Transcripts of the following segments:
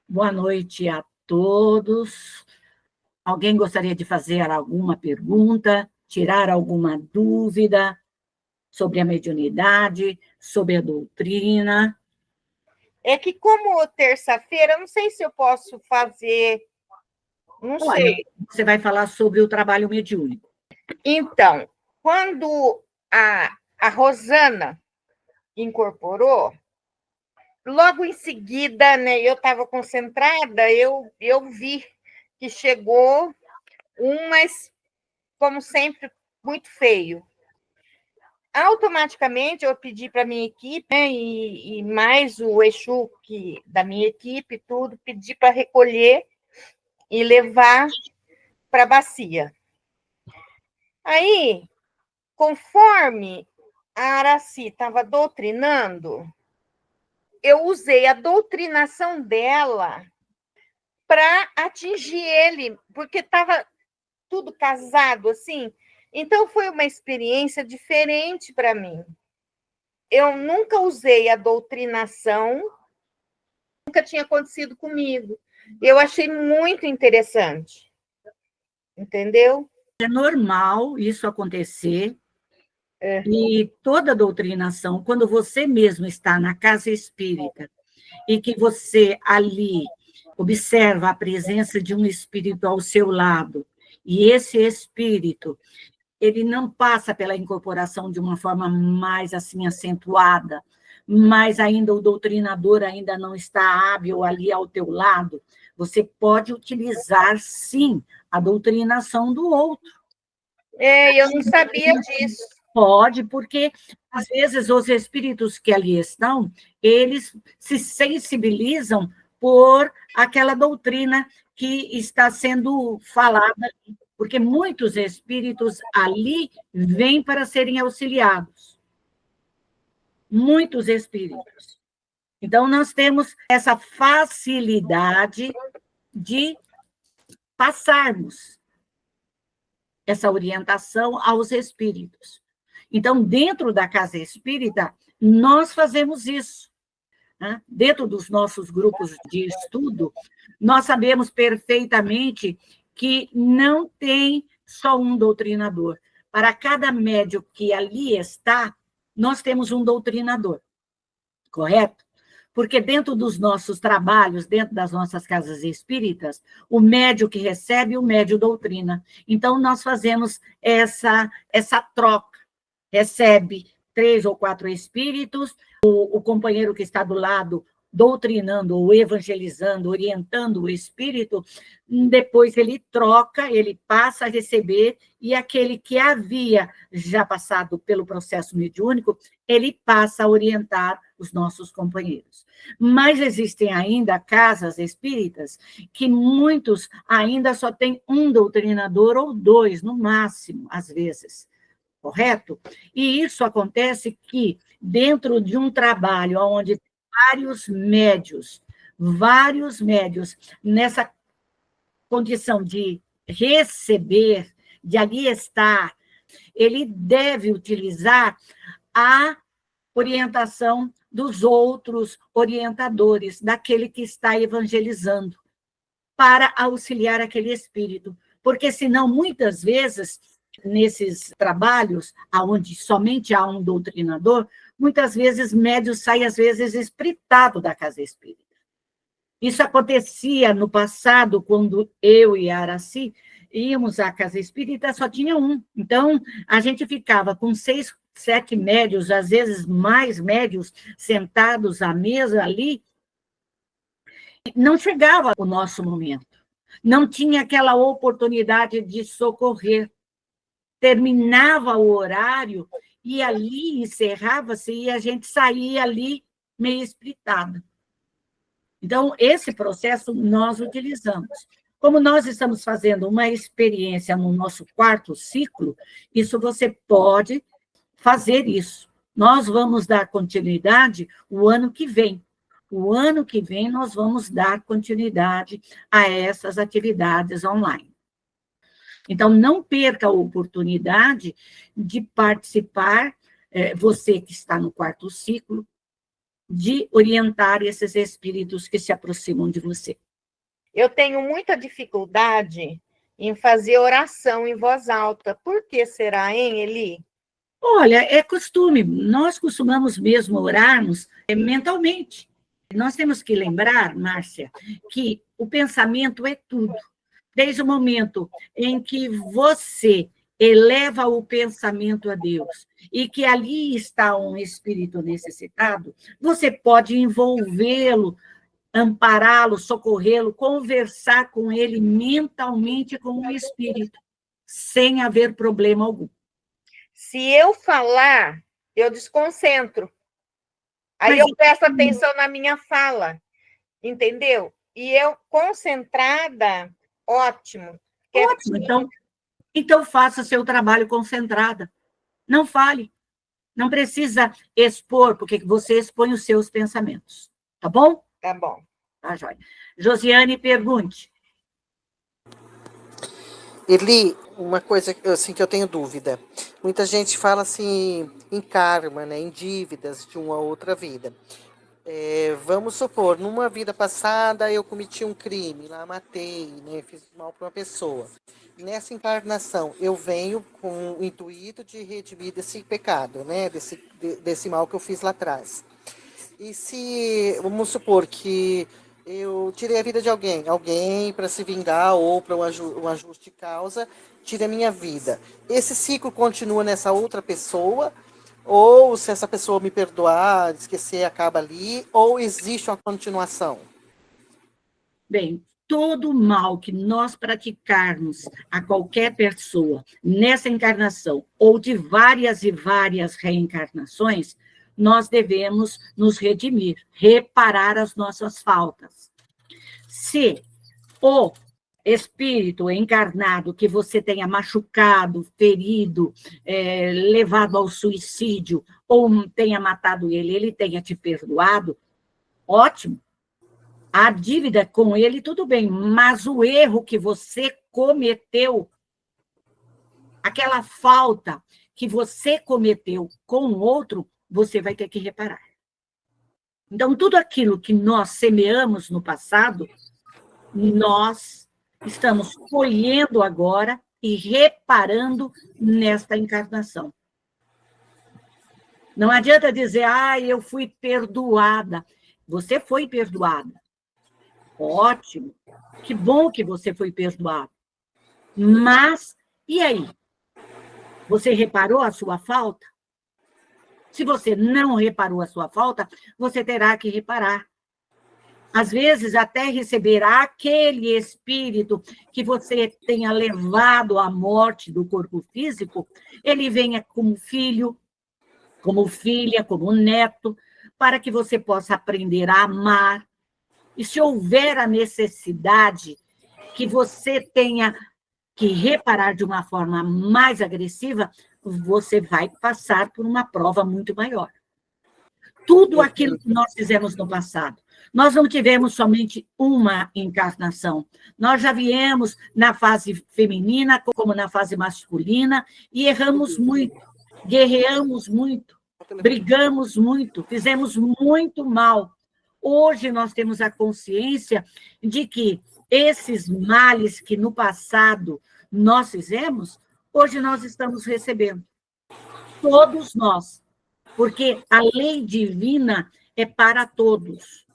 Boa noite a todos. Alguém gostaria de fazer alguma pergunta, tirar alguma dúvida sobre a mediunidade, sobre a doutrina? É que como terça-feira, eu não sei se eu posso fazer, não Olha, sei. você vai falar sobre o trabalho mediúnico. Então, quando a Rosana incorporou, logo em seguida, né, eu estava concentrada, eu vi que chegou mas, como sempre, muito feio. Automaticamente, eu pedi para a minha equipe, né, e mais o Exu da minha equipe, tudo, pedi para recolher e levar para a bacia. Aí, conforme a Araci estava doutrinando, eu usei a doutrinação dela para atingir ele, porque estava tudo casado assim. Então, foi uma experiência diferente para mim. Eu nunca usei a doutrinação, nunca tinha acontecido comigo. Eu achei muito interessante. Entendeu? É normal isso acontecer, e toda doutrinação, quando você mesmo está na casa espírita e que você ali observa a presença de um espírito ao seu lado, e esse espírito ele não passa pela incorporação de uma forma mais assim acentuada, mas ainda o doutrinador ainda não está hábil ali ao teu lado, você pode utilizar, sim, a doutrinação do outro. Eu não sabia disso. Pode, porque às vezes os espíritos que ali estão, eles se sensibilizam por aquela doutrina que está sendo falada, porque muitos espíritos ali vêm para serem auxiliados. Muitos espíritos. Então, nós temos essa facilidade de passarmos essa orientação aos espíritos. Então, dentro da casa espírita, nós fazemos isso. Né? Dentro dos nossos grupos de estudo, nós sabemos perfeitamente que não tem só um doutrinador. Para cada médium que ali está, nós temos um doutrinador, correto? Porque dentro dos nossos trabalhos, dentro das nossas casas espíritas, o médium que recebe, o médium doutrina. Então, nós fazemos essa troca. Recebe 3 ou 4 espíritos, o companheiro que está do lado doutrinando ou evangelizando, orientando o espírito, depois ele troca, ele passa a receber, e aquele que havia já passado pelo processo mediúnico, ele passa a orientar os nossos companheiros. Mas existem ainda casas espíritas que muitos ainda só têm um doutrinador ou dois, no máximo, às vezes. Correto? E isso acontece que, dentro de um trabalho onde vários médios, nessa condição de receber, de ali estar, ele deve utilizar a orientação dos outros orientadores, daquele que está evangelizando, para auxiliar aquele espírito. Porque, senão, muitas vezes, nesses trabalhos, onde somente há um doutrinador, muitas vezes médium sai, às vezes, espritado da casa espírita. Isso acontecia no passado, quando eu e a Araci íamos à casa espírita, só tinha um. Então, a gente ficava com 6, 7 médios, às vezes mais médios, sentados à mesa ali. Não chegava o nosso momento. Não tinha aquela oportunidade de socorrer. Terminava o horário e ali encerrava-se e a gente saía ali meio espritado. Então, esse processo nós utilizamos. Como nós estamos fazendo uma experiência no nosso 4º ciclo, isso você pode fazer isso. Nós vamos dar continuidade o ano que vem. O ano que vem nós vamos dar continuidade a essas atividades online. Então, não perca a oportunidade de participar, você que está no 4º ciclo, de orientar esses espíritos que se aproximam de você. Eu tenho muita dificuldade em fazer oração em voz alta. Por que será, hein, Eli? Olha, é costume, nós costumamos mesmo orarmos mentalmente. Nós temos que lembrar, Márcia, que o pensamento é tudo. Desde o momento em que você eleva o pensamento a Deus e que ali está um espírito necessitado, você pode envolvê-lo, ampará-lo, socorrê-lo, conversar com ele mentalmente com o espírito, sem haver problema algum. Se eu falar, eu desconcentro. Aí eu presto atenção na minha fala, entendeu? E eu, concentrada, ótimo. Ótimo, então faça seu trabalho concentrada. Não fale. Não precisa expor, porque você expõe os seus pensamentos. Tá bom? Tá bom. Tá, joia. Josiane, pergunte. Eli, uma coisa assim, que eu tenho dúvida. Muita gente fala assim em karma, né, em dívidas de uma outra vida. Vamos supor, numa vida passada eu cometi um crime, lá matei, né, fiz mal para uma pessoa. Nessa encarnação, eu venho com o intuito de redimir desse pecado, né, desse mal que eu fiz lá atrás. E se, vamos supor que eu tirei a vida de alguém para se vingar ou para um ajuste de causa, tire a minha vida. Esse ciclo continua nessa outra pessoa, ou se essa pessoa me perdoar, esquecer, acaba ali, ou existe uma continuação? Bem, todo mal que nós praticarmos a qualquer pessoa nessa encarnação ou de várias e várias reencarnações, nós devemos nos redimir, reparar as nossas faltas. Se o espírito encarnado que você tenha machucado, ferido, levado ao suicídio, ou tenha matado ele tenha te perdoado, ótimo. A dívida com ele, tudo bem, mas o erro que você cometeu, aquela falta que você cometeu com o outro, você vai ter que reparar. Então, tudo aquilo que nós semeamos no passado, nós estamos colhendo agora e reparando nesta encarnação. Não adianta dizer, eu fui perdoada. Você foi perdoada. Ótimo. Que bom que você foi perdoado. Mas, e aí? Você reparou a sua falta? Se você não reparou a sua falta, você terá que reparar. Às vezes, até receber aquele espírito que você tenha levado à morte do corpo físico, ele venha como filho, como filha, como neto, para que você possa aprender a amar. E se houver a necessidade que você tenha que reparar de uma forma mais agressiva, você vai passar por uma prova muito maior. Tudo aquilo que nós fizemos no passado. Nós não tivemos somente uma encarnação. Nós já viemos na fase feminina, como na fase masculina, e erramos muito, guerreamos muito, brigamos muito, fizemos muito mal. Hoje nós temos a consciência de que esses males que no passado nós fizemos, hoje nós estamos recebendo. Todos nós. Porque a lei divina é para todos.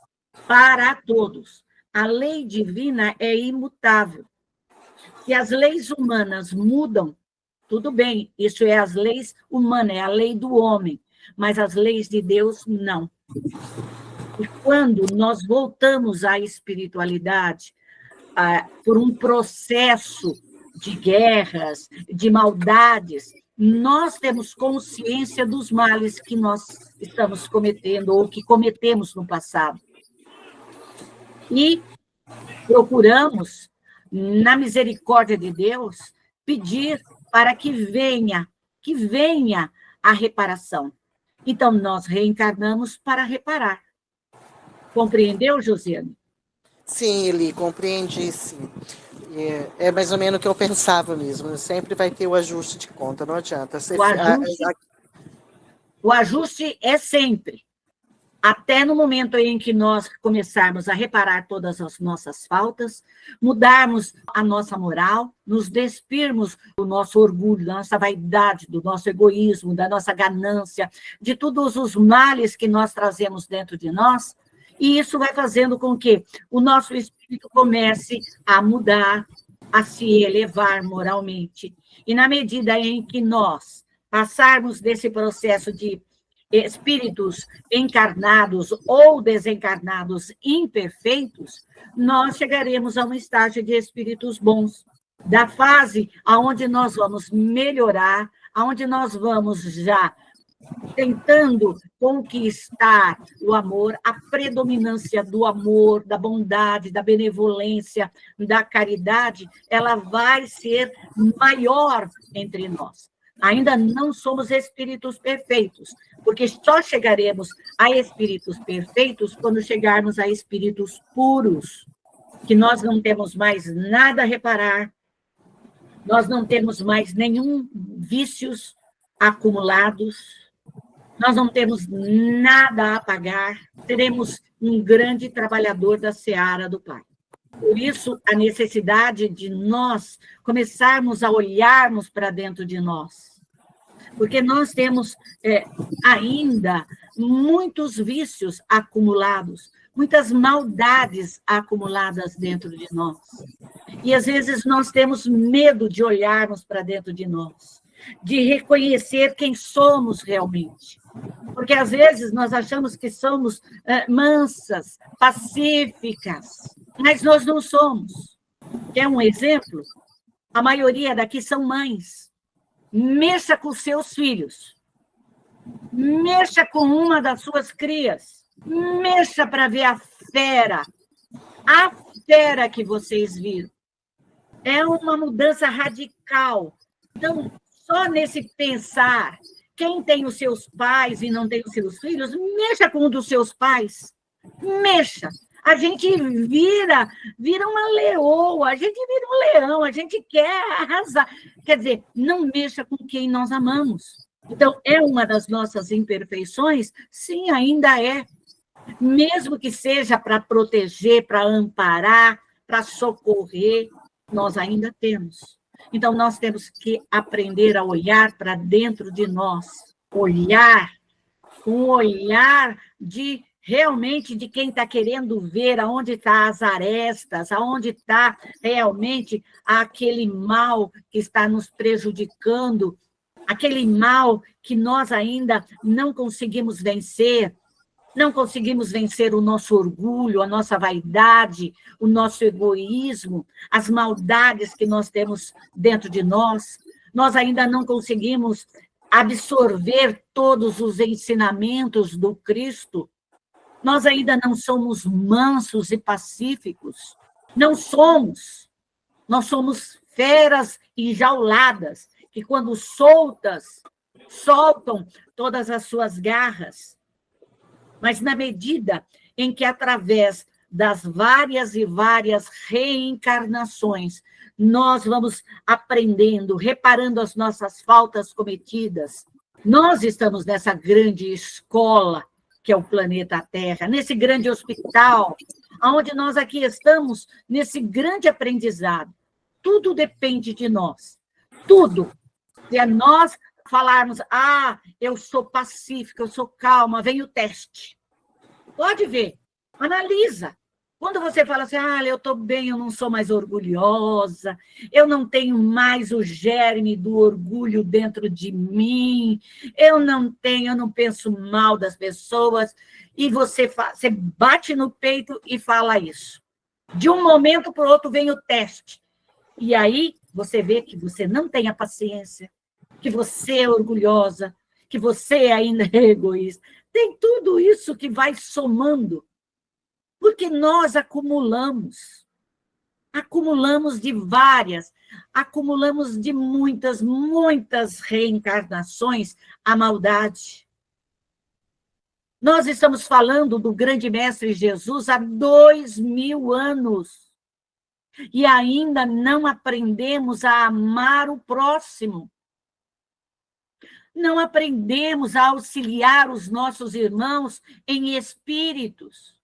Para todos. A lei divina é imutável. Se as leis humanas mudam, tudo bem, isso é as leis humanas, é a lei do homem. Mas as leis de Deus, não. E quando nós voltamos à espiritualidade, por um processo de guerras, de maldades, nós temos consciência dos males que nós estamos cometendo ou que cometemos no passado. E procuramos, na misericórdia de Deus, pedir para que venha a reparação. Então, nós reencarnamos para reparar. Compreendeu, Josiane? Sim, Eli, compreendi, sim. É mais ou menos o que eu pensava mesmo. Sempre vai ter o ajuste de conta, não adianta. O ajuste é sempre. até no momento em que nós começarmos a reparar todas as nossas faltas, mudarmos a nossa moral, nos despirmos do nosso orgulho, da nossa vaidade, do nosso egoísmo, da nossa ganância, de todos os males que nós trazemos dentro de nós, e isso vai fazendo com que o nosso espírito comece a mudar, a se elevar moralmente. E na medida em que nós passarmos desse processo de espíritos encarnados ou desencarnados imperfeitos, nós chegaremos a um estágio de espíritos bons, da fase aonde nós vamos melhorar, aonde nós vamos já tentando conquistar o amor, a predominância do amor, da bondade, da benevolência, da caridade, ela vai ser maior entre nós. Ainda não somos espíritos perfeitos, porque só chegaremos a espíritos perfeitos quando chegarmos a espíritos puros, que nós não temos mais nada a reparar, nós não temos mais nenhum vícios acumulados, nós não temos nada a pagar, seremos um grande trabalhador da seara do Pai. Por isso, a necessidade de nós começarmos a olharmos para dentro de nós. Porque nós temos ainda muitos vícios acumulados, muitas maldades acumuladas dentro de nós. E, às vezes, nós temos medo de olharmos para dentro de nós, de reconhecer quem somos realmente. Porque, às vezes, nós achamos que somos mansas, pacíficas, mas nós não somos. Quer um exemplo? A maioria daqui são mães. Mexa com seus filhos. Mexa com uma das suas crias. Mexa para ver a fera que vocês viram. É uma mudança radical. Então, só nesse pensar, quem tem os seus pais e não tem os seus filhos, mexa com um dos seus pais. Mexa. A gente vira uma leoa, a gente vira um leão, a gente quer arrasar. Quer dizer, não mexa com quem nós amamos. Então, é uma das nossas imperfeições? Sim, ainda é. Mesmo que seja para proteger, para amparar, para socorrer, nós ainda temos. Então, nós temos que aprender a olhar para dentro de nós. Olhar, um olhar de realmente de quem está querendo ver aonde estão as arestas, aonde está realmente aquele mal que está nos prejudicando, aquele mal que nós ainda não conseguimos vencer, não conseguimos vencer o nosso orgulho, a nossa vaidade, o nosso egoísmo, as maldades que nós temos dentro de nós. Nós ainda não conseguimos absorver todos os ensinamentos do Cristo. Nós ainda não somos mansos e pacíficos. Não somos. Nós somos feras enjauladas, que quando soltas, soltam todas as suas garras. Mas na medida em que, através das várias e várias reencarnações, nós vamos aprendendo, reparando as nossas faltas cometidas, nós estamos nessa grande escola que é o planeta Terra, nesse grande hospital, onde nós aqui estamos, nesse grande aprendizado. Tudo depende de nós. Tudo. Se a nós falarmos, eu sou pacífica, eu sou calma, vem o teste. Pode ver, analisa. Quando você fala assim, eu estou bem, eu não sou mais orgulhosa, eu não tenho mais o germe do orgulho dentro de mim, eu não penso mal das pessoas, e você bate no peito e fala isso. De um momento para o outro vem o teste. E aí você vê que você não tem a paciência, que você é orgulhosa, que você ainda é egoísta. Tem tudo isso que vai somando. Porque nós acumulamos de várias, acumulamos de muitas, muitas reencarnações a maldade. Nós estamos falando do grande mestre Jesus há 2000 anos e ainda não aprendemos a amar o próximo. Não aprendemos a auxiliar os nossos irmãos em espíritos.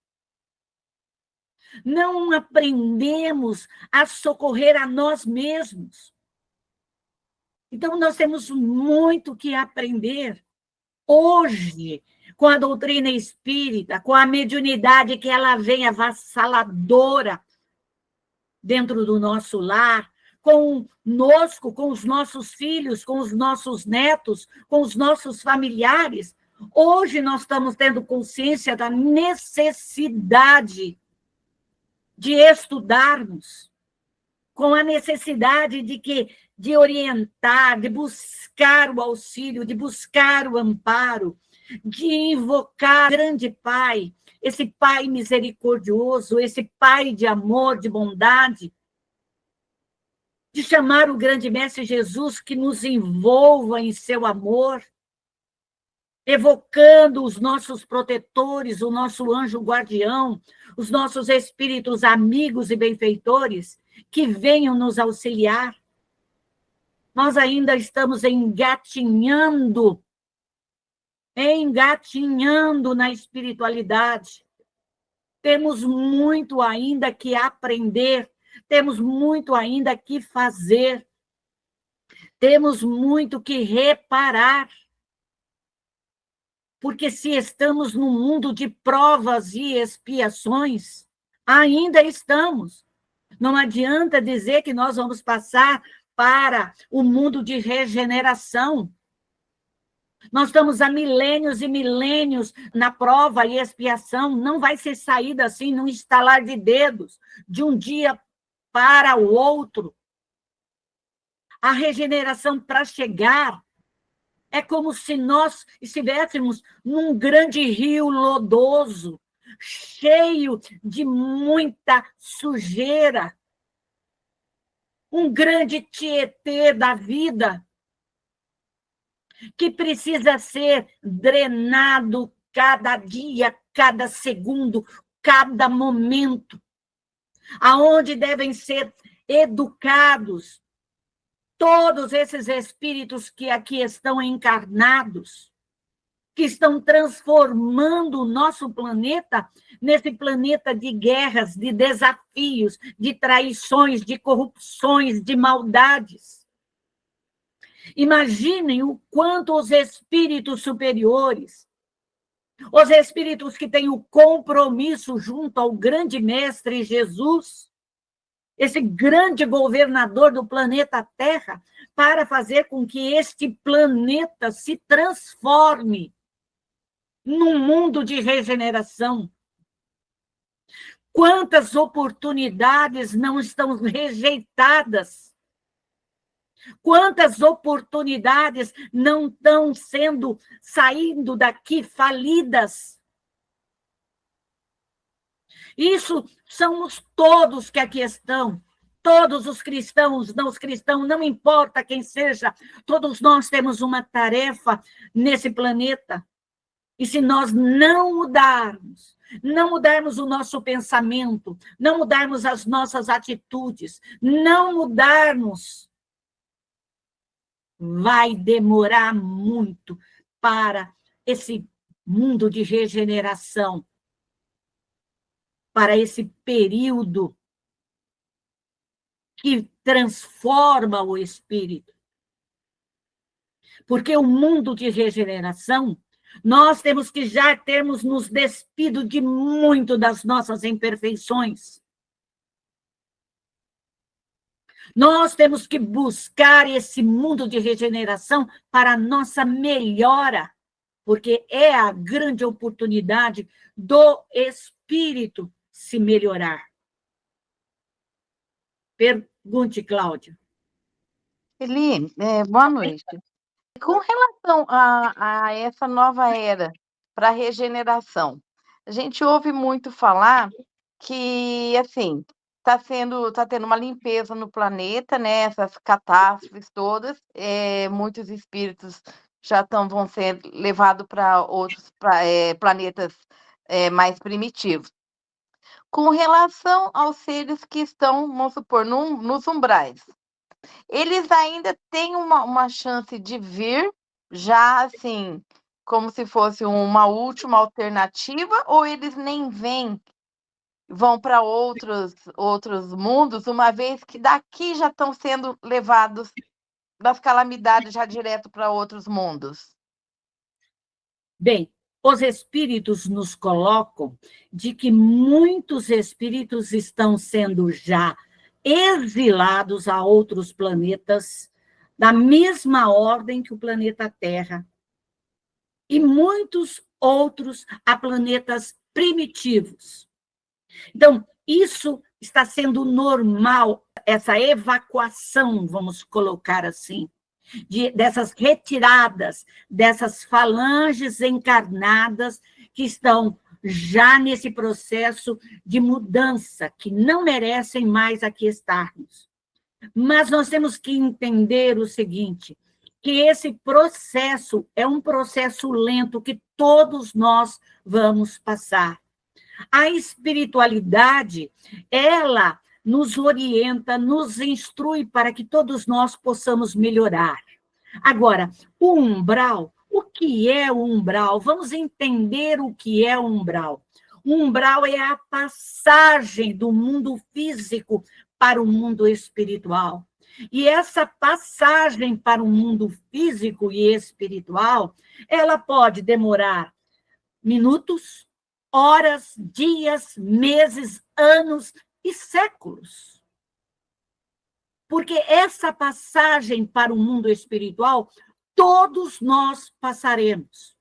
Não aprendemos a socorrer a nós mesmos. Então, nós temos muito que aprender hoje com a doutrina espírita, com a mediunidade que ela vem avassaladora dentro do nosso lar, conosco, com os nossos filhos, com os nossos netos, com os nossos familiares. Hoje nós estamos tendo consciência da necessidade de estudarmos, com a necessidade de orientar, de buscar o auxílio, de buscar o amparo, de invocar o grande Pai, esse Pai misericordioso, esse Pai de amor, de bondade, de chamar o grande Mestre Jesus que nos envolva em seu amor, evocando os nossos protetores, o nosso anjo guardião, os nossos espíritos amigos e benfeitores, que venham nos auxiliar. Nós ainda estamos engatinhando na espiritualidade. Temos muito ainda que aprender, temos muito ainda que fazer, temos muito que reparar. Porque se estamos num mundo de provas e expiações, ainda estamos. Não adianta dizer que nós vamos passar para o mundo de regeneração. Nós estamos há milênios e milênios na prova e expiação. Não vai ser saída assim, num estalar de dedos, de um dia para o outro. A regeneração, para chegar, é como se nós estivéssemos num grande rio lodoso, cheio de muita sujeira. Um grande Tietê da vida, que precisa ser drenado cada dia, cada segundo, cada momento, aonde devem ser educados todos esses espíritos que aqui estão encarnados, que estão transformando o nosso planeta nesse planeta de guerras, de desafios, de traições, de corrupções, de maldades. Imaginem o quanto os espíritos superiores, os espíritos que têm o compromisso junto ao grande Mestre Jesus, esse grande governador do planeta Terra, para fazer com que este planeta se transforme num mundo de regeneração. Quantas oportunidades não estão rejeitadas? Quantas oportunidades não estão saindo daqui falidas? Isso somos todos que aqui estão, todos os cristãos, não importa quem seja, todos nós temos uma tarefa nesse planeta. E se nós não mudarmos o nosso pensamento, não mudarmos as nossas atitudes, não mudarmos, vai demorar muito para esse mundo de regeneração, para esse período que transforma o espírito. Porque o mundo de regeneração, nós temos que já termos nos despido de muito das nossas imperfeições. Nós temos que buscar esse mundo de regeneração para a nossa melhora, porque é a grande oportunidade do espírito se melhorar. Pergunte, Cláudia. Eli, boa noite. Com relação a essa nova era para a regeneração, a gente ouve muito falar que, assim, tá tendo uma limpeza no planeta, né? Essas catástrofes todas, muitos espíritos vão ser levados para outros planetas mais primitivos. Com relação aos seres que estão, vamos supor, nos umbrais, eles ainda têm uma chance de vir já assim, como se fosse uma última alternativa, ou eles nem vêm, vão para outros mundos, uma vez que daqui já estão sendo levados das calamidades já direto para outros mundos? Bem, os espíritos nos colocam de que muitos espíritos estão sendo já exilados a outros planetas, da mesma ordem que o planeta Terra, e muitos outros a planetas primitivos. Então, isso está sendo normal, essa evacuação, vamos colocar assim, dessas retiradas, dessas falanges encarnadas que estão já nesse processo de mudança, que não merecem mais aqui estarmos. Mas nós temos que entender o seguinte, que esse processo é um processo lento que todos nós vamos passar. A espiritualidade, ela nos orienta, nos instrui para que todos nós possamos melhorar. Agora, o umbral, o que é o umbral? Vamos entender o que é o umbral. O umbral é a passagem do mundo físico para o mundo espiritual. E essa passagem para o mundo físico e espiritual, ela pode demorar minutos, horas, dias, meses, anos e séculos. Porque essa passagem para o mundo espiritual, todos nós passaremos.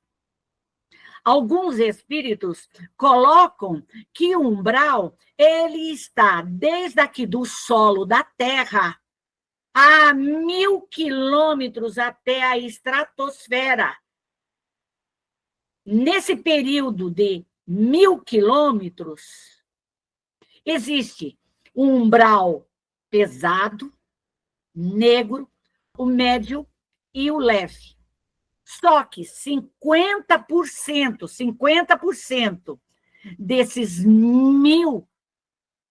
Alguns espíritos colocam que o umbral, ele está desde aqui do solo da Terra a 1000 quilômetros até a estratosfera. Nesse período de 1000 quilômetros, existe um umbral pesado, negro, o médio e o leve. Só que 50% desses 1000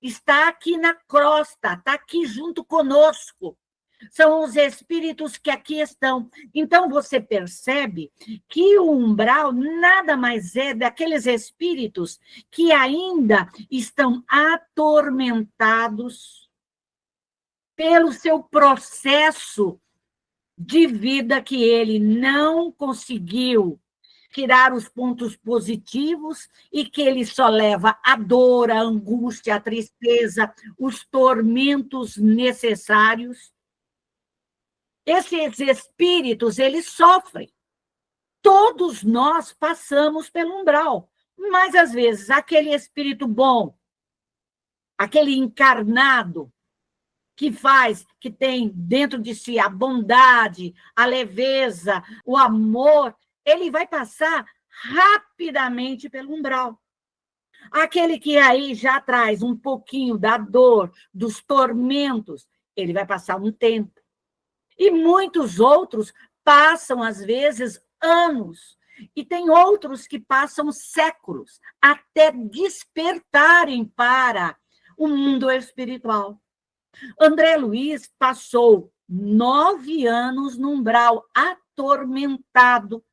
está aqui na crosta, está aqui junto conosco. São os espíritos que aqui estão. Então, você percebe que o umbral nada mais é daqueles espíritos que ainda estão atormentados pelo seu processo de vida, que ele não conseguiu tirar os pontos positivos e que ele só leva a dor, a angústia, a tristeza, os tormentos necessários. Esses espíritos, eles sofrem. Todos nós passamos pelo umbral, mas às vezes aquele espírito bom, aquele encarnado, que tem dentro de si a bondade, a leveza, o amor, ele vai passar rapidamente pelo umbral. Aquele que aí já traz um pouquinho da dor, dos tormentos, ele vai passar um tempo. E muitos outros passam, às vezes, anos. E tem outros que passam séculos, até despertarem para o mundo espiritual. André Luiz passou 9 anos no umbral, atormentado,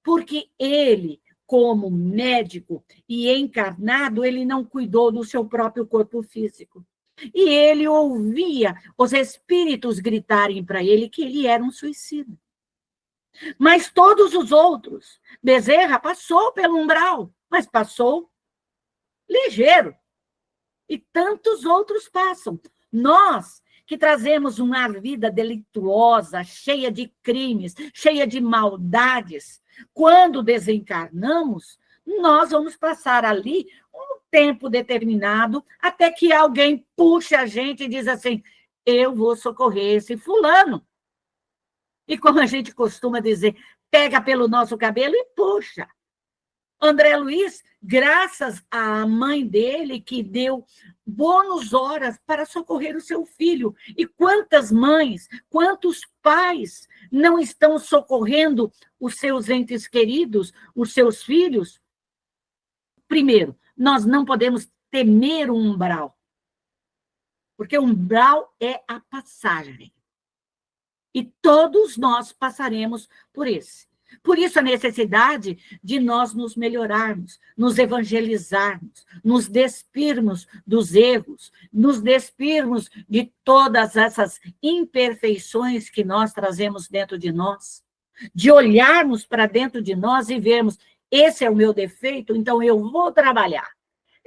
porque ele, como médico e encarnado, ele não cuidou do seu próprio corpo físico. E ele ouvia os espíritos gritarem para ele que ele era um suicida. Mas todos os outros, Bezerra passou pelo umbral, mas passou ligeiro. E tantos outros passam. Nós, que trazemos uma vida delituosa, cheia de crimes, cheia de maldades, quando desencarnamos, nós vamos passar ali um tempo determinado, até que alguém puxe a gente e diz assim, eu vou socorrer esse fulano. E como a gente costuma dizer, pega pelo nosso cabelo e puxa. André Luiz, graças à mãe dele, que deu bônus horas para socorrer o seu filho. E quantas mães, quantos pais não estão socorrendo os seus entes queridos, os seus filhos? Primeiro, nós não podemos temer o umbral, porque o umbral é a passagem. E todos nós passaremos por esse. Por isso a necessidade de nós nos melhorarmos, nos evangelizarmos, nos despirmos dos erros, nos despirmos de todas essas imperfeições que nós trazemos dentro de nós, de olharmos para dentro de nós e vermos, esse é o meu defeito, então eu vou trabalhar.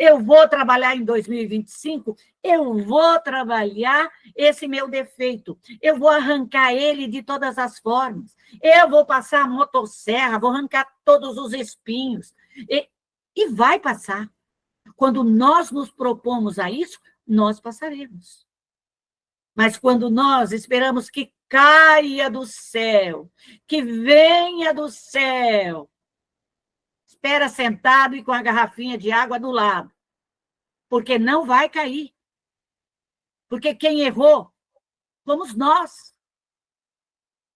Eu vou trabalhar em 2025, eu vou trabalhar esse meu defeito, eu vou arrancar ele de todas as formas, eu vou passar a motosserra, vou arrancar todos os espinhos, e vai passar. Quando nós nos propomos a isso, nós passaremos. Mas quando nós esperamos que caia do céu, que venha do céu, espera sentado e com a garrafinha de água do lado, porque não vai cair. Porque quem errou fomos nós.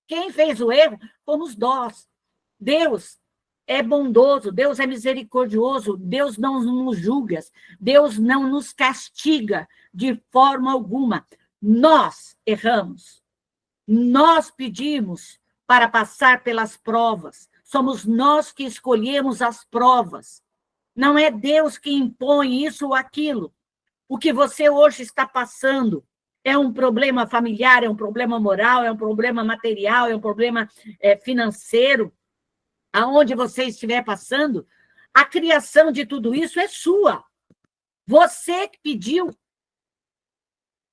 Quem fez o erro fomos nós. Deus é bondoso, Deus é misericordioso, Deus não nos julga, Deus não nos castiga de forma alguma. Nós erramos. Nós pedimos para passar pelas provas. Somos nós que escolhemos as provas. Não é Deus que impõe isso ou aquilo. O que você hoje está passando é um problema familiar, é um problema moral, é um problema material, é um problema financeiro. Aonde você estiver passando, a criação de tudo isso é sua. Você que pediu.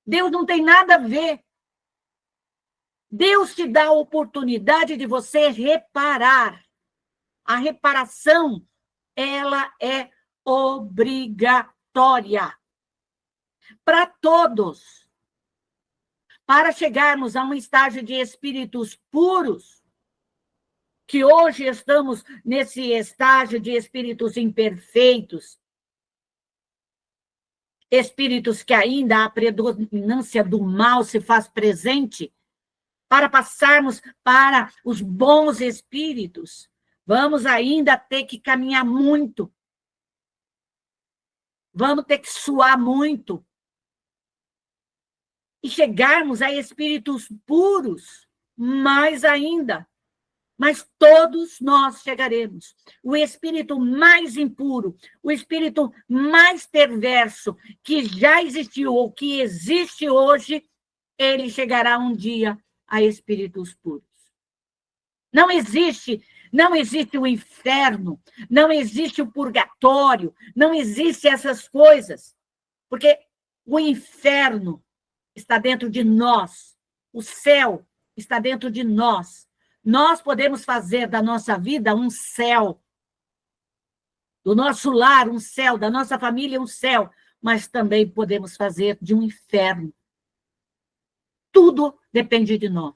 Deus não tem nada a ver. Deus te dá a oportunidade de você reparar. A reparação, ela é obrigatória para todos. Para chegarmos a um estágio de espíritos puros, que hoje estamos nesse estágio de espíritos imperfeitos, espíritos que ainda a predominância do mal se faz presente, para passarmos para os bons espíritos, vamos ainda ter que caminhar muito. Vamos ter que suar muito. E chegarmos a espíritos puros, mais ainda. Mas todos nós chegaremos. O espírito mais impuro, o espírito mais perverso que já existiu ou que existe hoje, ele chegará um dia a espíritos puros. Não existe o inferno, não existe o purgatório, não existe essas coisas, porque o inferno está dentro de nós, o céu está dentro de nós. Nós podemos fazer da nossa vida um céu, do nosso lar um céu, da nossa família um céu, mas também podemos fazer de um inferno. Tudo depende de nós.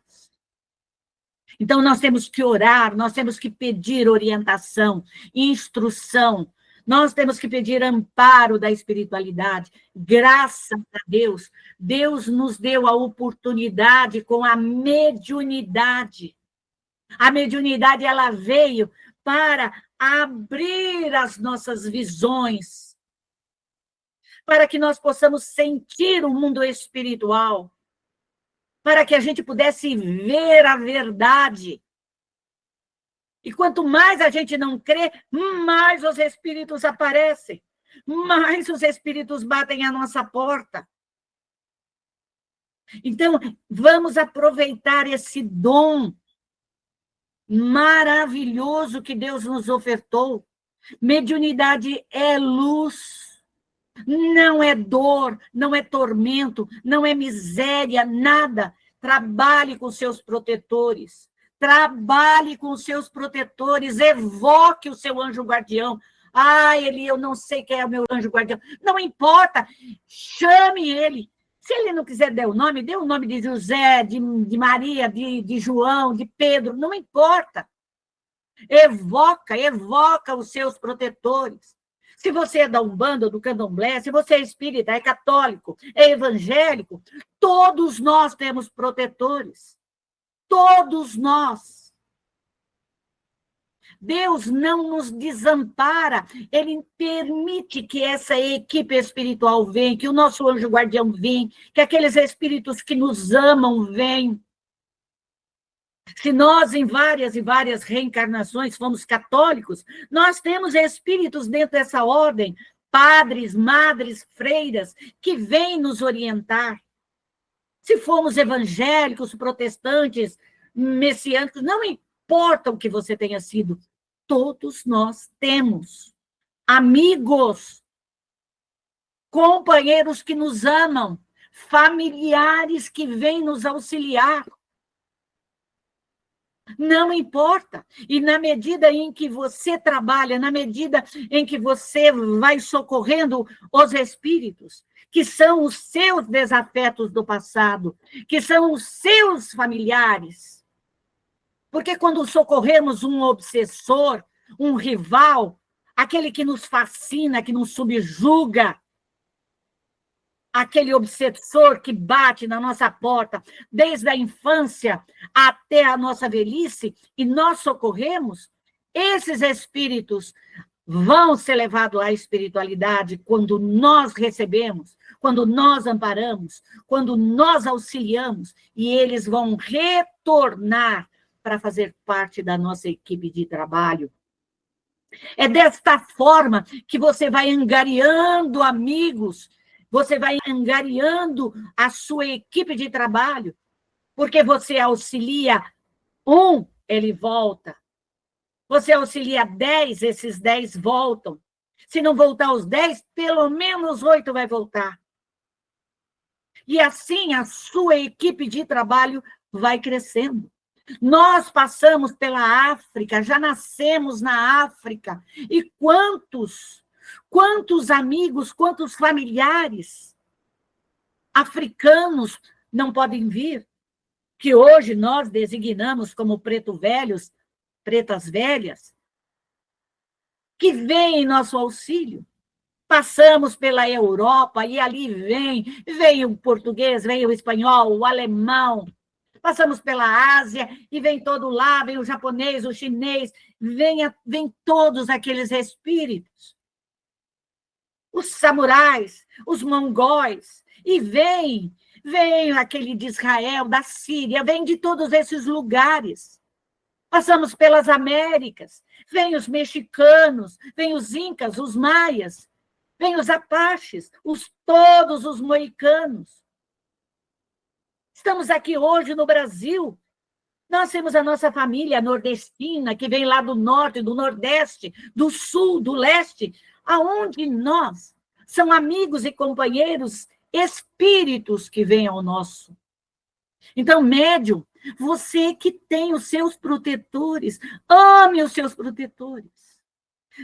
Então, nós temos que orar, nós temos que pedir orientação, instrução, nós temos que pedir amparo da espiritualidade. Graças a Deus, Deus nos deu a oportunidade com a mediunidade. A mediunidade, ela veio para abrir as nossas visões, para que nós possamos sentir o mundo espiritual, para que a gente pudesse ver a verdade. E quanto mais a gente não crê, mais os espíritos aparecem, mais os espíritos batem à nossa porta. Então, vamos aproveitar esse dom maravilhoso que Deus nos ofertou. Mediunidade é luz. Não é dor, não é tormento, não é miséria, nada. Trabalhe com seus protetores. Trabalhe com seus protetores. Evoque o seu anjo guardião. Eli, eu não sei quem é o meu anjo guardião. Não importa. Chame ele. Se ele não quiser dar o nome, dê o nome de José, de Maria, de João, de Pedro. Não importa. Evoca os seus protetores. Se você é da Umbanda, do Candomblé, se você é espírita, é católico, é evangélico, todos nós temos protetores. Todos nós. Deus não nos desampara, Ele permite que essa equipe espiritual venha, que o nosso anjo guardião venha, que aqueles espíritos que nos amam venham. Se nós, em várias e várias reencarnações, fomos católicos, nós temos espíritos dentro dessa ordem, padres, madres, freiras, que vêm nos orientar. Se formos evangélicos, protestantes, messiânicos, não importa o que você tenha sido, todos nós temos amigos, companheiros que nos amam, familiares que vêm nos auxiliar. Não importa. E na medida em que você trabalha, na medida em que você vai socorrendo os espíritos, que são os seus desafetos do passado, que são os seus familiares. Porque quando socorremos um obsessor, um rival, aquele que nos fascina, que nos subjuga, aquele obsessor que bate na nossa porta desde a infância até a nossa velhice, e nós socorremos, esses espíritos vão ser levados à espiritualidade quando nós recebemos, quando nós amparamos, quando nós auxiliamos, e eles vão retornar para fazer parte da nossa equipe de trabalho. É desta forma que você vai angariando amigos, você vai angariando a sua equipe de trabalho, porque você auxilia um, ele volta. Você auxilia 10, esses 10 voltam. Se não voltar os 10, pelo menos 8 vai voltar. E assim a sua equipe de trabalho vai crescendo. Nós passamos pela África, já nascemos na África. E quantos amigos, quantos familiares africanos não podem vir, que hoje nós designamos como pretos velhos, pretas velhas, que vêm em nosso auxílio. Passamos pela Europa e ali vem o português, vem o espanhol, o alemão. Passamos pela Ásia e vem todo lá, vem o japonês, o chinês, vem todos aqueles espíritos. Os samurais, os mongóis, e vem aquele de Israel, da Síria, vem de todos esses lugares. Passamos pelas Américas, vem os mexicanos, vem os incas, os maias, vem os apaches, todos os moicanos. Estamos aqui hoje no Brasil. Nós temos a nossa família nordestina, que vem lá do norte, do nordeste, do sul, do leste, aonde nós são amigos e companheiros, espíritos que vêm ao nosso. Então, médium, você que tem os seus protetores, ame os seus protetores.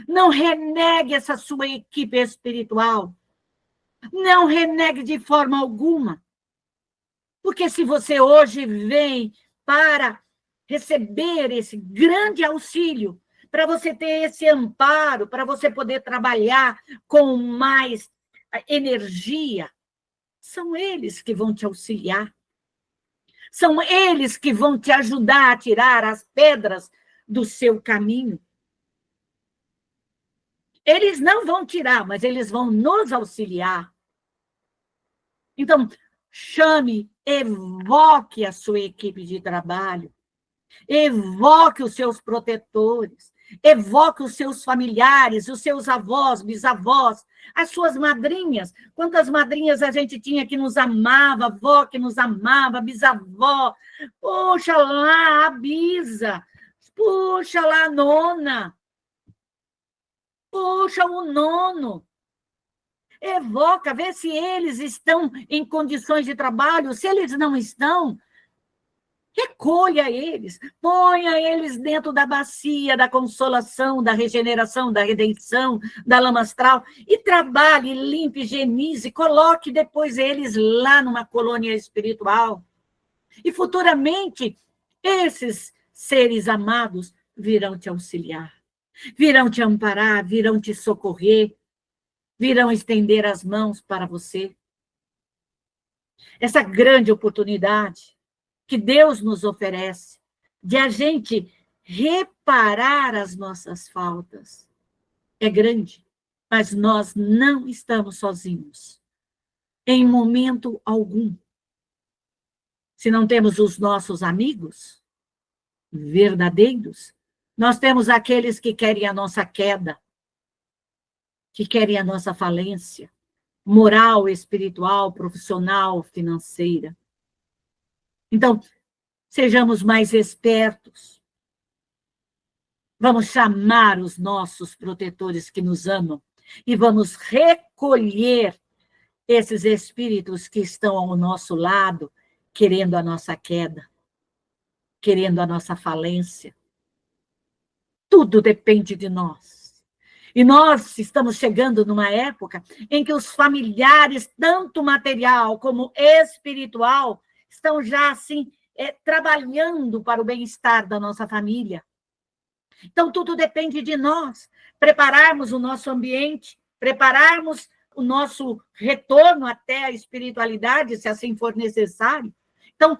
Não renegue essa sua equipe espiritual. Não renegue de forma alguma. Porque se você hoje vem para receber esse grande auxílio, para você ter esse amparo, para você poder trabalhar com mais energia, são eles que vão te auxiliar. São eles que vão te ajudar a tirar as pedras do seu caminho. Eles não vão tirar, mas eles vão nos auxiliar. Então, chame, evoque a sua equipe de trabalho, evoque os seus protetores, evoque os seus familiares, os seus avós, bisavós, as suas madrinhas. Quantas madrinhas a gente tinha que nos amava, avó que nos amava, bisavó, puxa lá a bisa, puxa lá a nona, puxa o nono. Evoca, vê se eles estão em condições de trabalho. Se eles não estão, recolha eles, ponha eles dentro da bacia da consolação, da regeneração, da redenção, da lama astral, e trabalhe, limpe, higienize, coloque depois eles lá numa colônia espiritual. E futuramente, esses seres amados virão te auxiliar, virão te amparar, virão te socorrer, virão estender as mãos para você. Essa grande oportunidade que Deus nos oferece de a gente reparar as nossas faltas é grande, mas nós não estamos sozinhos, em momento algum. Se não temos os nossos amigos, verdadeiros, nós temos aqueles que querem a nossa queda, que querem a nossa falência, moral, espiritual, profissional, financeira. Então, sejamos mais espertos. Vamos chamar os nossos protetores que nos amam e vamos recolher esses espíritos que estão ao nosso lado, querendo a nossa queda, querendo a nossa falência. Tudo depende de nós. E nós estamos chegando numa época em que os familiares, tanto material como espiritual, estão já assim, trabalhando para o bem-estar da nossa família. Então, tudo depende de nós. Prepararmos o nosso ambiente, prepararmos o nosso retorno até a espiritualidade, se assim for necessário. Então,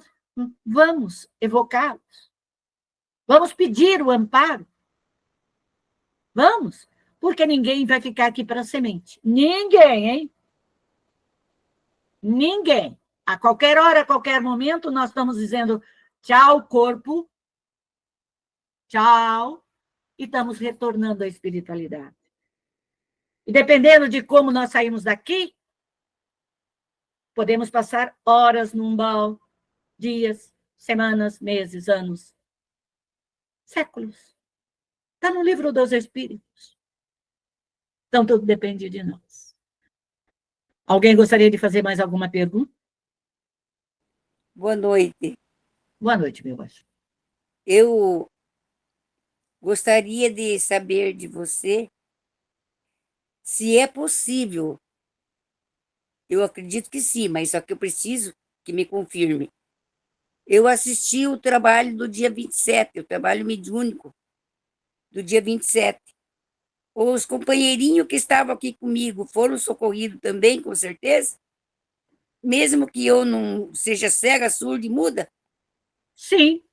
vamos evocá-los. Vamos pedir o amparo. Vamos, porque ninguém vai ficar aqui para semente. Ninguém, hein? Ninguém. A qualquer hora, a qualquer momento, nós estamos dizendo tchau, corpo, tchau, e estamos retornando à espiritualidade. E dependendo de como nós saímos daqui, podemos passar horas num umbral, dias, semanas, meses, anos, séculos. Está no livro dos Espíritos. Então, tudo depende de nós. Alguém gostaria de fazer mais alguma pergunta? Boa noite. Boa noite, meu anjo. Eu gostaria de saber de você se é possível. Eu acredito que sim, mas só que eu preciso que me confirme. Eu assisti o trabalho do dia 27, o trabalho mediúnico do dia 27. Os companheirinhos que estavam aqui comigo foram socorridos também, com certeza? Mesmo que eu não seja cega, surda e muda? Sim.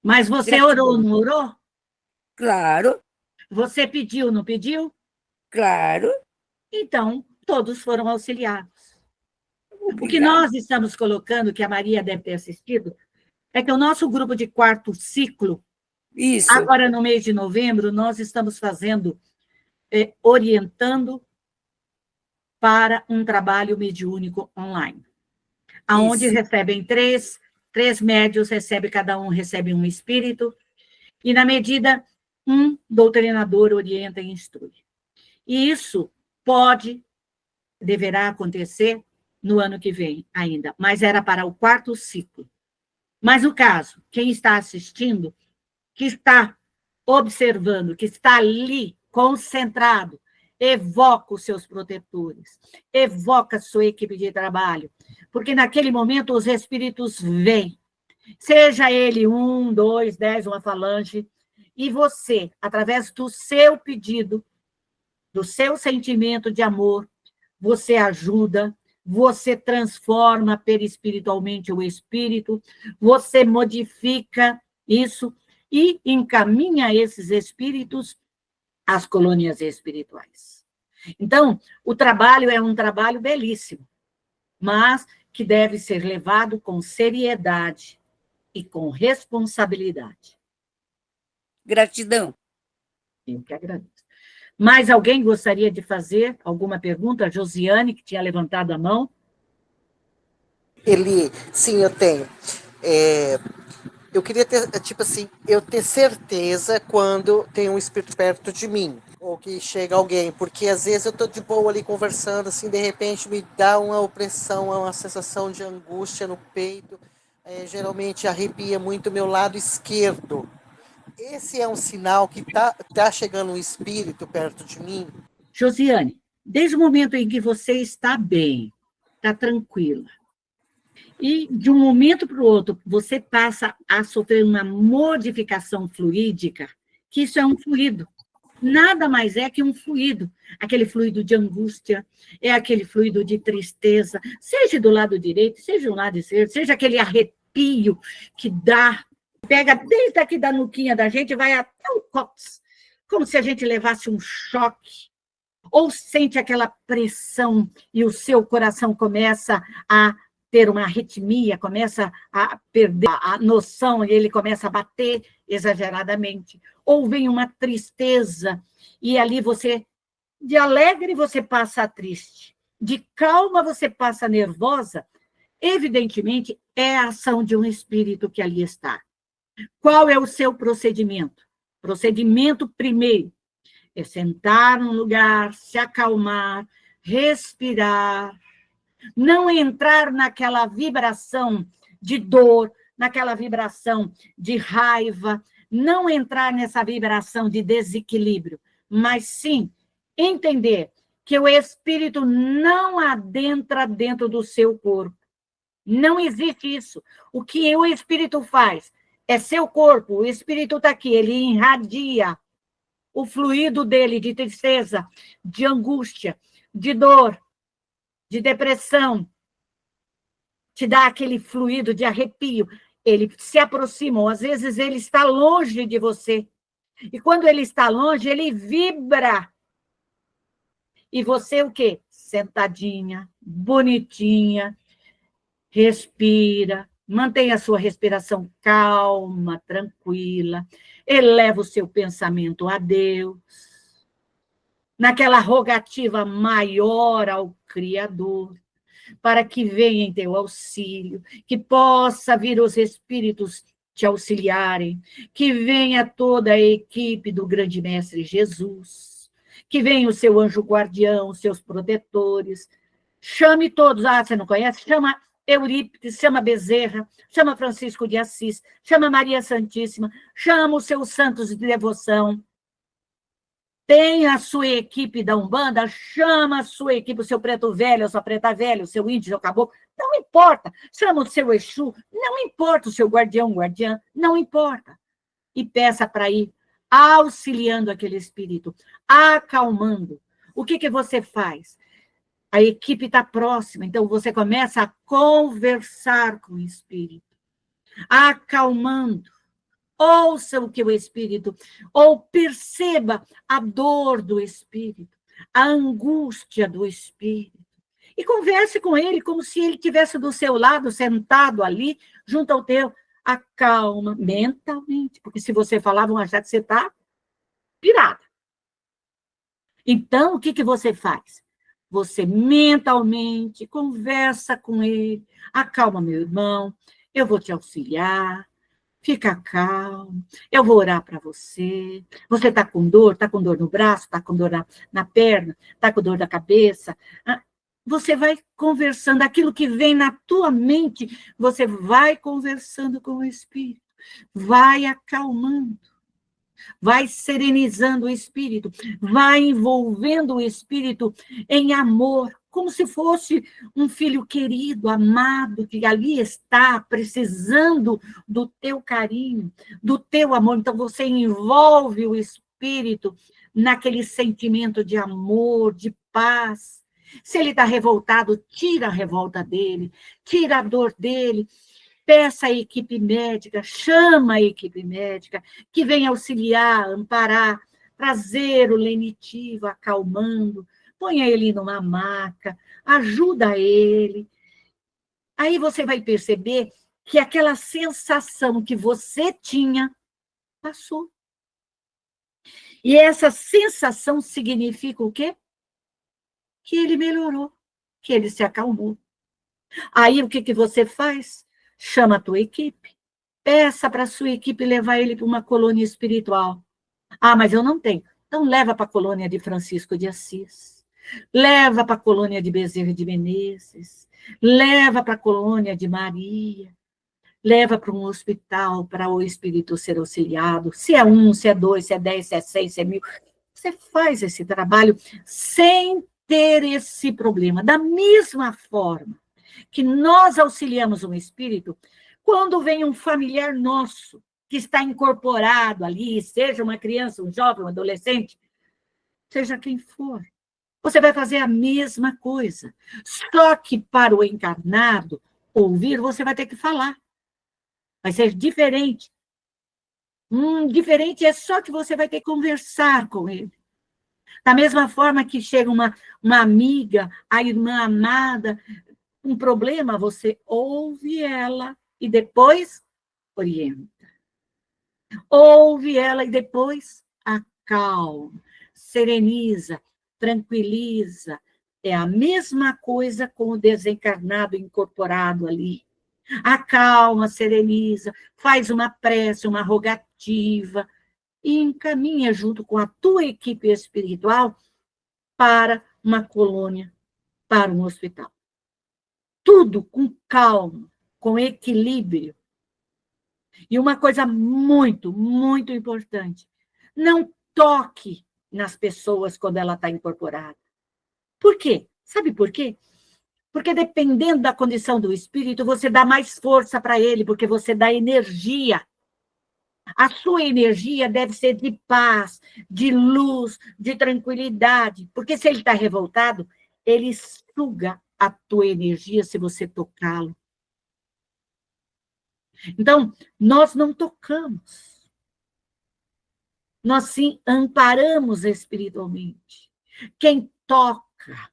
Mas você orou, não orou? Claro, Você pediu, não pediu? claro. Então, todos foram auxiliados. Obrigado. O que nós estamos colocando, que a Maria deve ter assistido, é que o nosso grupo de quarto ciclo, Isso. agora no mês de novembro, nós estamos fazendo, orientando para um trabalho mediúnico online, aonde Isso. recebem três médios, cada um recebe um espírito, e na medida, um doutrinador orienta e instrui. E isso deverá acontecer no ano que vem ainda, mas era para o quarto ciclo. Mas o caso, quem está assistindo, que está observando, que está ali concentrado, evoca os seus protetores, evoca a sua equipe de trabalho, porque naquele momento os espíritos vêm, seja ele 1, 2, 10, uma falange, e você, através do seu pedido, do seu sentimento de amor, você ajuda, você transforma perispiritualmente o espírito, você modifica isso e encaminha esses espíritos às colônias espirituais. Então, o trabalho é um trabalho belíssimo, mas que deve ser levado com seriedade e com responsabilidade. Gratidão. Eu que agradeço. Mais alguém gostaria de fazer alguma pergunta? A Josiane, que tinha levantado a mão. Sim, eu tenho. Eu queria ter, tipo assim, eu ter certeza quando tem um espírito perto de mim, ou que chega alguém, porque às vezes eu tô de boa ali conversando, assim, de repente me dá uma opressão, uma sensação de angústia no peito, geralmente arrepia muito o meu lado esquerdo. Esse é um sinal que tá chegando um espírito perto de mim? Josiane, desde o momento em que você está bem, está tranquila, e de um momento para o outro você passa a sofrer uma modificação fluídica, que isso é um fluido. Nada mais é que um fluido. Aquele fluido de angústia, é aquele fluido de tristeza, seja do lado direito, seja do lado esquerdo, seja aquele arrepio que dá, pega desde aqui da nuquinha da gente, vai até o cóccix, como se a gente levasse um choque, ou sente aquela pressão e o seu coração começa a ter uma arritmia, começa a perder a noção e ele começa a bater exageradamente. Ou vem uma tristeza e ali você, de alegre, você passa a triste. De calma, você passa a nervosa. Evidentemente, é a ação de um espírito que ali está. Qual é o seu procedimento? Procedimento primeiro é sentar num lugar, se acalmar, respirar, não entrar naquela vibração de dor, naquela vibração de raiva, não entrar nessa vibração de desequilíbrio, mas sim entender que o espírito não adentra dentro do seu corpo. Não existe isso. O que o espírito faz é seu corpo, o espírito está aqui, ele irradia o fluido dele de tristeza, de angústia, de dor, de depressão, te dá aquele fluido de arrepio. Ele se aproxima, ou às vezes ele está longe de você. E quando ele está longe, ele vibra. E você o quê? Sentadinha, bonitinha, respira, mantenha a sua respiração calma, tranquila, eleva o seu pensamento a Deus, naquela rogativa maior ao Criador, para que venha em teu auxílio, que possa vir os espíritos te auxiliarem, que venha toda a equipe do grande mestre Jesus, que venha o seu anjo guardião, os seus protetores, chame todos, você não conhece? Chama Eurípides, chama Bezerra, chama Francisco de Assis, chama Maria Santíssima, chama os seus santos de devoção. Tem a sua equipe da Umbanda, chama a sua equipe, o seu preto velho, a sua preta velha, o seu índio, o seu caboclo, não importa. Chama o seu Exu, não importa o seu guardião, guardiã, não importa. E peça para ir auxiliando aquele espírito, acalmando. O que você faz? A equipe está próxima, então você começa a conversar com o espírito, acalmando. Ouça o que o espírito, ou perceba a dor do espírito, a angústia do espírito. E converse com ele como se ele estivesse do seu lado, sentado ali, junto ao teu. Acalma mentalmente, porque se você falar, vão achar que você está pirada. Então, o que você faz? Você mentalmente conversa com ele, acalma, meu irmão, eu vou te auxiliar, fica calmo, eu vou orar para você. Você está com dor? Está com dor no braço? Está com dor na perna? Está com dor na cabeça? Você vai conversando, aquilo que vem na tua mente, você vai conversando com o espírito, vai acalmando. Vai serenizando o espírito, vai envolvendo o espírito em amor, como se fosse um filho querido, amado, que ali está precisando do teu carinho, do teu amor. Então, você envolve o espírito naquele sentimento de amor, de paz. Se ele está revoltado, tira a revolta dele, tira a dor dele. Peça à equipe médica, chama a equipe médica, que venha auxiliar, amparar, trazer o lenitivo, acalmando, ponha ele numa maca, ajuda ele. Aí você vai perceber que aquela sensação que você tinha passou. E essa sensação significa o quê? Que ele melhorou, que ele se acalmou. Aí o que você faz? Chama a tua equipe, peça para a sua equipe levar ele para uma colônia espiritual. Mas eu não tenho. Então leva para a colônia de Francisco de Assis, leva para a colônia de Bezerra de Menezes, leva para a colônia de Maria, leva para um hospital para o espírito ser auxiliado. Se é 1, se é 2, se é 10, se é 6, se é 1000. Você faz esse trabalho sem ter esse problema. Da mesma forma que nós auxiliamos um espírito, quando vem um familiar nosso, que está incorporado ali, seja uma criança, um jovem, um adolescente, seja quem for, você vai fazer a mesma coisa. Só que para o encarnado ouvir, você vai ter que falar. Vai ser diferente. Diferente é só que você vai ter que conversar com ele. Da mesma forma que chega uma amiga, a irmã amada, um problema, você ouve ela e depois orienta. Ouve ela e depois acalma, sereniza, tranquiliza. É a mesma coisa com o desencarnado incorporado ali. Acalma, sereniza, faz uma prece, uma rogativa e encaminha junto com a tua equipe espiritual para uma colônia, para um hospital. Tudo com calma, com equilíbrio. E uma coisa muito, muito importante, não toque nas pessoas quando ela está incorporada. Por quê? Sabe por quê? Porque dependendo da condição do espírito, você dá mais força para ele, porque você dá energia. A sua energia deve ser de paz, de luz, de tranquilidade, porque se ele está revoltado, ele suga a tua energia se você tocá-lo. Então, nós não tocamos. Nós sim amparamos espiritualmente. Quem toca,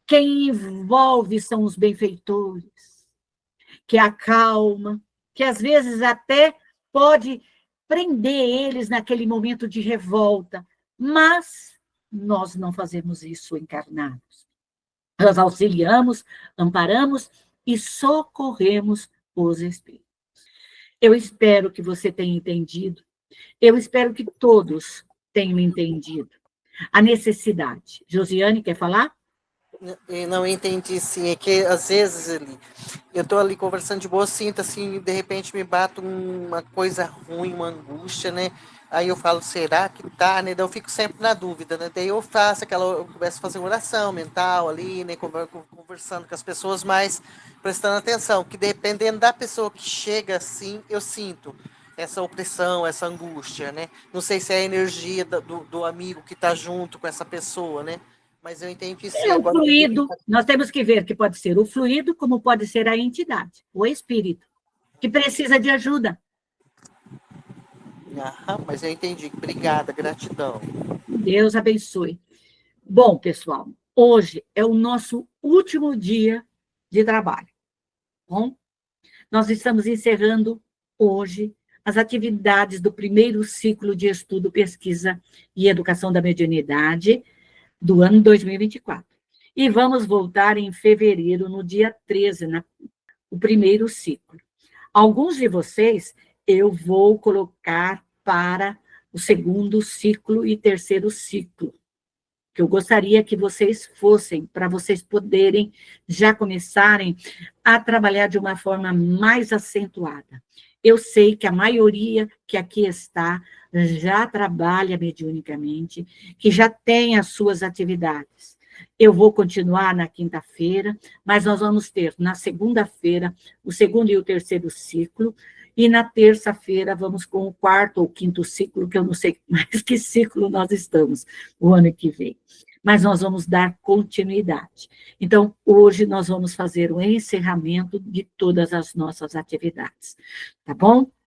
quem envolve são os benfeitores, que acalma, que às vezes até pode prender eles naquele momento de revolta, mas nós não fazemos isso encarnados. Nós auxiliamos, amparamos e socorremos os espíritos. Eu espero que você tenha entendido. Eu espero que todos tenham entendido a necessidade. Josiane, quer falar? Eu não entendi, sim. É que, às vezes, eu estou ali conversando de boa, sinto, assim, de repente me bate uma coisa ruim, uma angústia, né? Aí eu falo, será que tá, né? Daí eu fico sempre na dúvida, né? Daí eu começo a fazer uma oração mental ali, né? Conversando com as pessoas, mas prestando atenção, que dependendo da pessoa que chega assim, eu sinto essa opressão, essa angústia, né? Não sei se é a energia do amigo que está junto com essa pessoa, né? Mas eu entendi sim. É o Agora, fluido. Nós temos que ver que pode ser o fluido, como pode ser a entidade, o espírito, que precisa de ajuda. mas eu entendi. Obrigada, gratidão. Deus abençoe. Bom, pessoal, hoje é o nosso último dia de trabalho. Bom, nós estamos encerrando hoje as atividades do primeiro ciclo de estudo, pesquisa e educação da mediunidade do ano 2024. E vamos voltar em fevereiro, no dia 13, o primeiro ciclo. Alguns de vocês eu vou colocar para o segundo ciclo e terceiro ciclo, que eu gostaria que vocês fossem, para vocês poderem já começarem a trabalhar de uma forma mais acentuada. Eu sei que a maioria que aqui está já trabalha mediunicamente, que já tem as suas atividades. Eu vou continuar na quinta-feira, mas nós vamos ter na segunda-feira o segundo e o terceiro ciclo, e na terça-feira vamos com o quarto ou quinto ciclo, que eu não sei mais que ciclo nós estamos o ano que vem. Mas nós vamos dar continuidade. Então, hoje nós vamos fazer o encerramento de todas as nossas atividades. Tá bom?